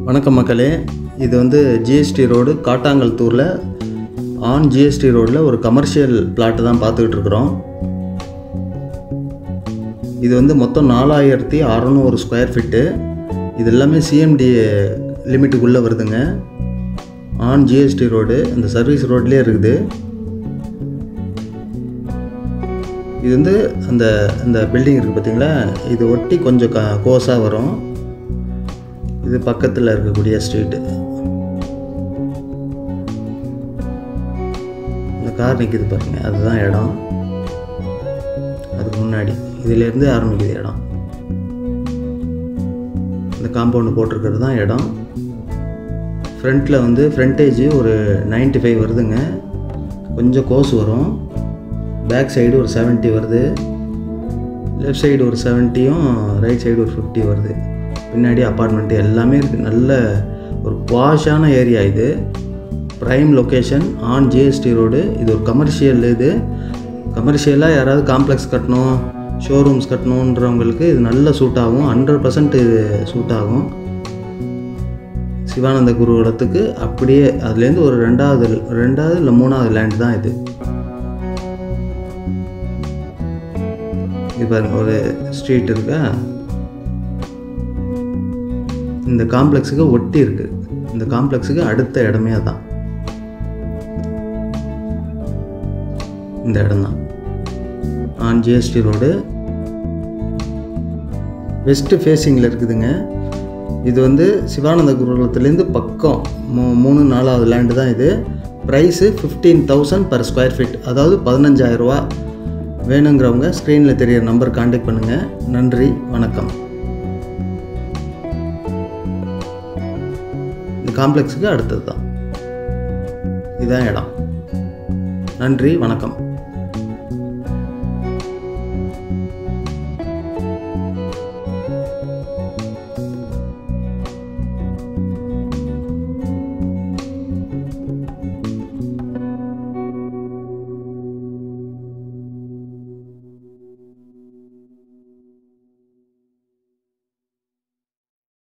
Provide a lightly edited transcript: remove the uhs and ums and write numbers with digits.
வணக்கம் மக்களே, இது வந்து ஜிஎஸ்டி ரோடு காட்டாங்கல்தூரில் ஆன் ஜிஎஸ்டி ரோடில் ஒரு கமர்ஷியல் பிளாட்டு தான் பார்த்துக்கிட்டு இருக்கிறோம். இது வந்து மொத்தம் 4600 ஸ்கொயர் ஃபீட்டு. இது எல்லாமே சிஎம்டி லிமிட்டுக்குள்ளே வருதுங்க. ஆன் ஜிஎஸ்டி ரோடு இந்த சர்வீஸ் ரோட்லேயே இருக்குது. இது வந்து அந்த பில்டிங் இருக்குது பார்த்தீங்களா, இது ஒட்டி கொஞ்சம் கோஸாக வரும். இது பக்கத்தில் இருக்கக்கூடிய ஸ்ட்ரீட்டு. இந்த கார் நிற்கிது பாருங்க, அதுதான் இடம். அதுக்கு முன்னாடி இதிலேருந்து ஆரம்பிக்குது இடம். இந்த காம்பவுண்டு போட்டிருக்கிறது தான் இடம். ஃப்ரண்ட்டில் வந்து ஃப்ரண்டேஜ் ஒரு 95 வருதுங்க. கொஞ்சம் கோஸ் வரும். பேக் சைடு ஒரு 70 வருது. லெஃப்ட் சைடு ஒரு 70யும் ரைட் சைடு ஒரு 50 வருது. பின்னாடி அப்பார்ட்மெண்ட்டு எல்லாமே இருக்குது. நல்ல ஒரு பாஷான ஏரியா. இது prime location on GST road. இது ஒரு கமர்ஷியல். இது கமர்ஷியலாக யாராவது காம்ப்ளெக்ஸ் கட்டணும், ஷோரூம்ஸ் கட்டணுன்றவங்களுக்கு இது நல்ல சூட் ஆகும். 100% இது சூட் ஆகும். சிவானந்த குருகுலத்துக்கு அப்படியே அதுலேருந்து ஒரு ரெண்டாவது இல்லை 3வது லேண்ட் தான் இது. இது பாருங்கள், ஒரு ஸ்ட்ரீட் இருக்கா, இந்த காம்ப்ளெக்ஸுக்கு ஒட்டி இருக்குது. இந்த காம்ப்ளெக்ஸுக்கு அடுத்த இடமே தான் இந்த இடம் தான். ஆன் ஜிஎஸ்டி ரோடு வெஸ்ட்டு ஃபேஸிங்கில் இருக்குதுங்க. இது வந்து சிவானந்த குருகுலத்துலேருந்து பக்கம் 3-4வது லேண்டு தான் இது. ப்ரைஸு 15,000 பர் ஸ்கொயர் ஃபீட், அதாவது 15,000 ரூபா. வேணுங்கிறவங்க ஸ்க்ரீனில் தெரியிற நம்பர் கான்டாக்ட் பண்ணுங்கள். நன்றி, வணக்கம். இந்த காம்ப்ளெக்ஸுக்கு அடுத்தது தான் இதான் இடம். நன்றி, வணக்கம்.